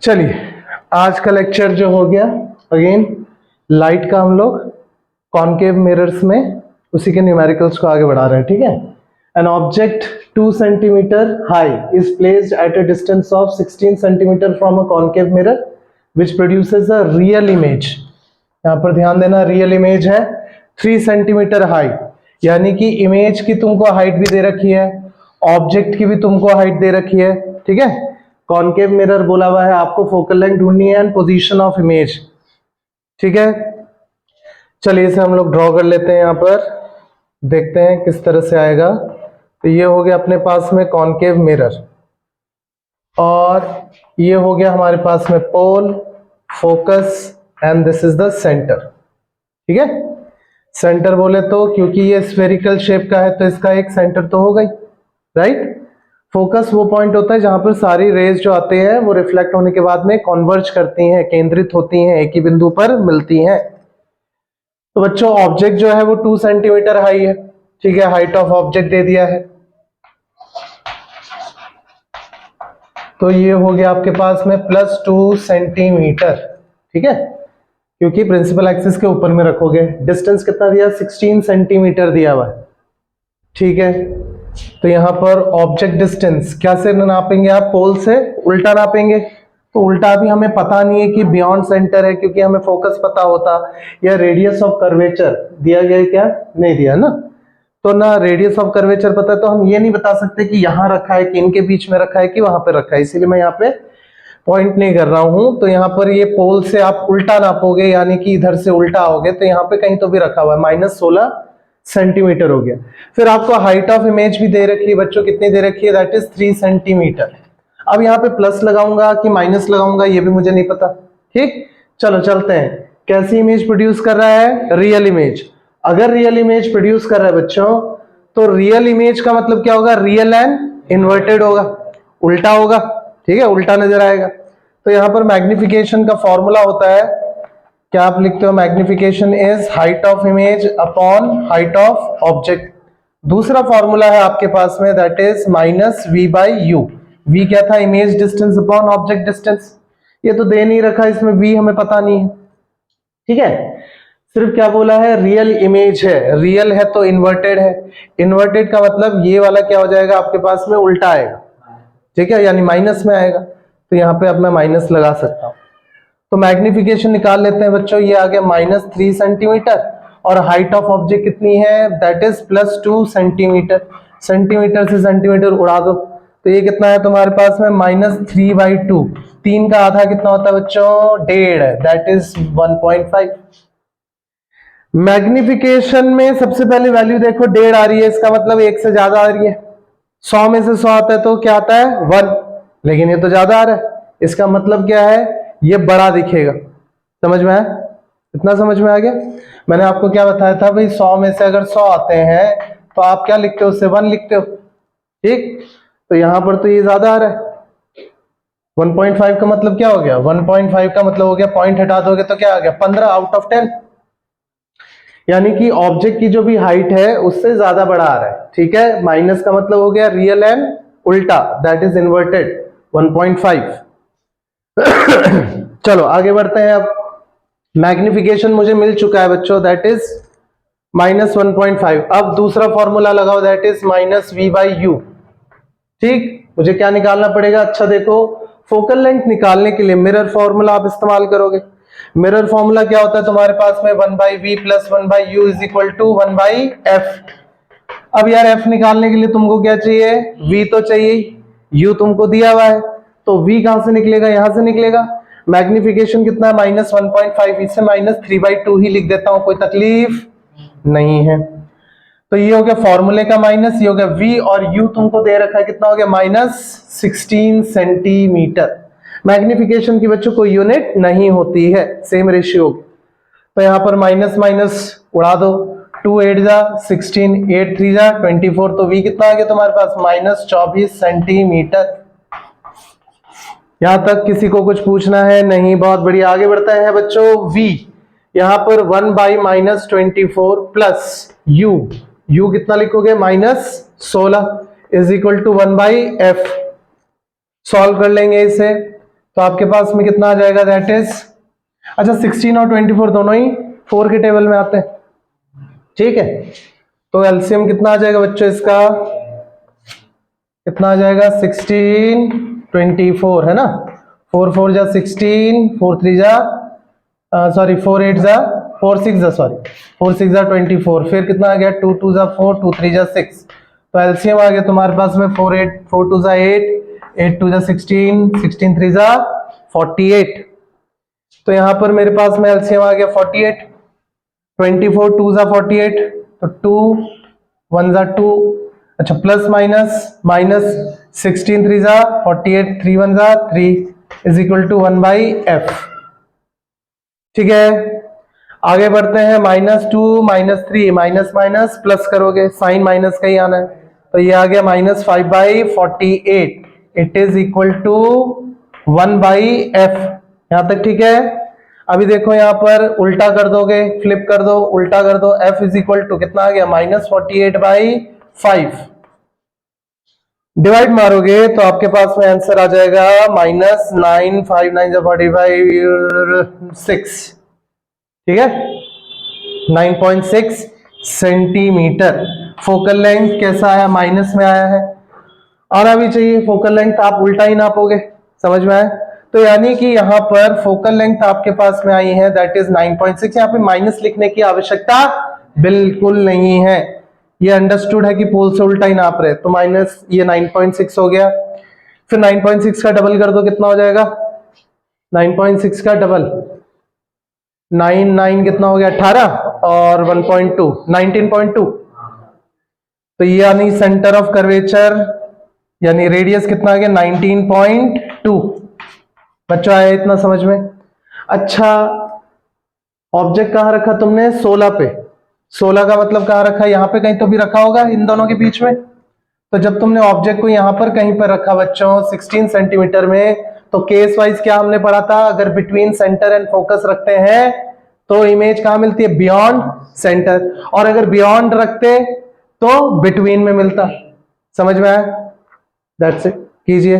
चलिए आज का लेक्चर जो हो गया अगेन लाइट का हम लोग कॉनकेव मिरर्स में उसी के न्यूमेरिकल्स को आगे बढ़ा रहे हैं। ठीक है। An object 2 centimetre high is placed at a distance of 16 centimetre from a concave mirror which produces a real image. यहाँ पर ध्यान देना, रियल इमेज है 3 सेंटीमीटर हाई, यानी कि इमेज की तुमको हाइट भी दे रखी है, ऑब्जेक्ट की भी तुमको हाइट दे रखी है। ठीक है। कॉनकेव मिरर बोला हुआ है, आपको फोकल लेंथ ढूंढनी है एंड पोजीशन ऑफ इमेज। ठीक है। चलिए इसे हम लोग ड्रॉ कर लेते हैं। यहाँ पर देखते हैं किस तरह से आएगा। तो ये हो गया अपने पास में कॉनकेव मिरर, और ये हो गया हमारे पास में pole, focus and this is the centre. ठीक है। सेंटर बोले तो क्योंकि ये स्फेरिकल शेप का है तो इसका एक सेंटर तो होगा ही, राइट। फोकस वो पॉइंट होता है जहां पर सारी रेज जो आते हैं वो रिफ्लेक्ट होने के बाद में कन्वर्ज करती हैं, केंद्रित होती हैं, एक ही बिंदु पर मिलती हैं। तो बच्चों ऑब्जेक्ट जो है वो 2 सेंटीमीटर हाई है। ठीक है। हाइट ऑफ ऑब्जेक्ट दे दिया है, तो ये हो गया आपके पास में +2 सेंटीमीटर। ठीक है, क्योंकि प्रिंसिपल एक्सिस के ऊपर में रखोगे। डिस्टेंस कितना दिया, 16 सेंटीमीटर दिया हुआ है। ठीक है। तो यहां पर ऑब्जेक्ट डिस्टेंस क्या से नापेंगे आप, पोल से उल्टा नापेंगे। तो उल्टा भी हमें पता नहीं है कि बियॉन्ड सेंटर है, क्योंकि हमें फोकस पता होता, या रेडियस ऑफ कर्वेचर दिया गया है, क्या नहीं दिया ना। तो ना रेडियस ऑफ कर्वेचर पता है, तो हम ये नहीं बता सकते कि यहां रखा है कि इनके बीच में रखा है कि वहां पे रखा है, इसीलिए मैं यहाँ पे पॉइंट नहीं कर रहा हूं। तो यहाँ पर ये पोल से आप उल्टा नापोगे, यानी कि इधर से उल्टा आओगे, तो यहाँ पे कहीं तो भी रखा हुआ है, -16 सेंटीमीटर हो गया। फिर आपको हाइट ऑफ इमेज भी दे रखी है बच्चों, कितनी दे रखी है, दैट इज 3 सेंटीमीटर। अब यहाँ पे प्लस लगाऊंगा कि माइनस लगाऊंगा ये भी मुझे नहीं पता। ठीक, चलो चलते हैं। कैसी इमेज प्रोड्यूस कर रहा है, रियल इमेज। अगर रियल इमेज प्रोड्यूस कर रहा है बच्चों, तो रियल इमेज का मतलब क्या होगा, रियल एंड इन्वर्टेड होगा, उल्टा होगा। ठीक है, उल्टा नजर आएगा। तो यहाँ पर मैग्निफिकेशन का फॉर्मूला होता है, क्या आप लिखते हो, magnification is height of image upon height of object. दूसरा फॉर्मूला है आपके पास में, दैट इज -v/u। v क्या था, image distance upon object distance. ये तो दे नहीं रखा इसमें, v हमें पता नहीं है। ठीक है, सिर्फ क्या बोला है, रियल इमेज है। रियल है तो इन्वर्टेड है, इन्वर्टेड का मतलब ये वाला क्या हो जाएगा आपके पास में, उल्टा आएगा। ठीक है, यानी माइनस में आएगा। तो यहाँ पे अब मैं माइनस लगा सकता हूं। तो मैग्निफिकेशन निकाल लेते हैं बच्चों। ये आ गया -3 सेंटीमीटर, और हाइट ऑफ ऑब्जेक्ट कितनी है, दैट इज +2 सेंटीमीटर। सेंटीमीटर से सेंटीमीटर उड़ा दो, तो ये कितना है तुम्हारे पास में, -3/2। 3 का आधा कितना होता है बच्चों, 1.5, दैट इज 1.5। मैग्निफिकेशन में सबसे पहले वैल्यू देखो 1.5 आ रही है, इसका मतलब 1 से ज्यादा आ रही है। 100 में से 100 आता है तो क्या आता है, 1, लेकिन ये तो ज्यादा आ रहा है, इसका मतलब क्या है, ये बड़ा दिखेगा। समझ में आया, इतना समझ में आ गया। मैंने आपको क्या बताया था भाई, 100 में से अगर 100 आते हैं तो आप क्या लिखते हो, उससे 1 लिखते हो। ठीक, तो यहां पर तो ये ज्यादा आ रहा है। 1.5 का मतलब क्या हो गया, 1.5 का मतलब हो गया, पॉइंट हटा दोगे तो क्या आ गया, 15/10। यानी कि ऑब्जेक्ट की जो भी हाइट है उससे ज्यादा बड़ा आ रहा है। ठीक है, माइनस का मतलब हो गया रियल एंड उल्टा, दैट इज इन्वर्टेड 1.5। चलो आगे बढ़ते हैं। अब मैग्निफिकेशन मुझे मिल चुका है बच्चों, दैट इज -1.5। अब दूसरा फॉर्मूला लगाओ, दैट इज -v/u। ठीक, मुझे क्या निकालना पड़ेगा, अच्छा देखो, फोकल लेंथ निकालने के लिए मिरर फॉर्मूला आप इस्तेमाल करोगे। मिरर फॉर्मूला क्या होता है तुम्हारे पास में, 1/v + 1/u = 1/f। अब यार f निकालने के लिए तुमको क्या चाहिए, v तो चाहिए, u तुमको दिया हुआ है, तो v कहां से निकलेगा, यहां से निकलेगा। मैग्निफिकेशन कितना है, -1.5, इसे -3/2 ही लिख देता हूं, कोई तकलीफ नहीं है। तो ये हो गया फॉर्मूले का माइनस, ये हो गया v, और u तुमको दे रखा है कितना हो गया, -16 सेंटीमीटर। मैग्निफिकेशन की बच्चों कोई यूनिट नहीं होती है, सेम रेशियो। तो यहां पर माइनस माइनस उड़ा दो, 2 8 जा 16, 8 3 जा 24, तो v कितना आ गया तुम्हारे पास, -24 सेंटीमीटर। यहां तक किसी को कुछ पूछना है, नहीं, बहुत बढ़िया। आगे बढ़ता है बच्चों, v यहां पर 1/-24 प्लस u कितना लिखोगे, -16 = 1/f। सॉल्व कर लेंगे इसे, तो आपके पास में कितना आ जाएगा, दैट इज, अच्छा 16 और 24 दोनों ही 4 के टेबल में आते हैं, ठीक है। तो एलसीएम कितना आ जाएगा बच्चों इसका, कितना आ जाएगा 16 24 है ना, 4 4 जा 16, 4 3 जा सॉरी 4 8 जा 4 6 जा सॉरी 4 6 जा 24, फिर कितना आ गया 2 2 जा 4, 2 3 जा 6, तो एलसीएम आ गया तुम्हारे पास में 4 8 4 2 जा 8, 8 2 जा 16, 16 3 जा 48, तो यहां पर मेरे पास में एलसीएम आ गया 48, 24 2 जा 48, तो 2 1 जा 2, अच्छा प्लस माइनस माइनस 16 3 जा 48, 3 1 जा 3 is equal to 1 by F, ठीक है। आगे बढ़ते हैं, -2 -3 माइनस माइनस प्लस करोगे, साइन माइनस का ही आना है, तो ये आ गया -5 by 48, it is equal to 1 by F, यहां तक ठीक है। अभी देखो यहां पर उल्टा कर दोगे, फ्लिप कर दो, उल्टा कर दो, एफ इज इक्वल टू कितना आ गया -48 बाई 5, डिवाइड मारोगे तो आपके पास में आंसर आ जाएगा -9 5 9 45 6, ठीक है 9.6 सेंटीमीटर। फोकल लेंथ कैसा आया, माइनस में आया है, आना भी चाहिए, फोकल लेंथ आप उल्टा ही नापोगे, समझ में आया। तो यानी कि यहाँ पर फोकल लेंथ आपके पास में आई है दैट इज 9.6, यहाँ पे माइनस लिखने की आवश्यकता बिल्कुल नहीं है, ये अंडरस्टूड है कि पोल से उल्टा ही नाप रहे, तो माइनस ये 9.6 हो गया, फिर 9.6 का डबल कर दो, कितना हो जाएगा 9.6 का डबल 9 9 कितना हो गया 18 और 1.2 19.2, तो ये यानी सेंटर ऑफ कर्वेचर यानी रेडियस कितना आ गया 19.2, बच्चों आया इतना समझ में। अच्छा ऑब्जेक्ट कहां रखा तुमने, 16 पे, 16 का मतलब कहां रखा, यहां पे कहीं तो भी रखा होगा इन दोनों के बीच में, तो जब तुमने ऑब्जेक्ट को यहां पर कहीं पर रखा बच्चों 16 सेंटीमीटर में, तो केस वाइज क्या हमने पढ़ा था, अगर बिटवीन सेंटर एंड फोकस रखते हैं तो इमेज कहां मिलती है, बियॉन्ड सेंटर, और अगर बियॉन्ड रखते तो बिटवीन में मिलता, समझ में आया, दैट्स इट, कीजिए।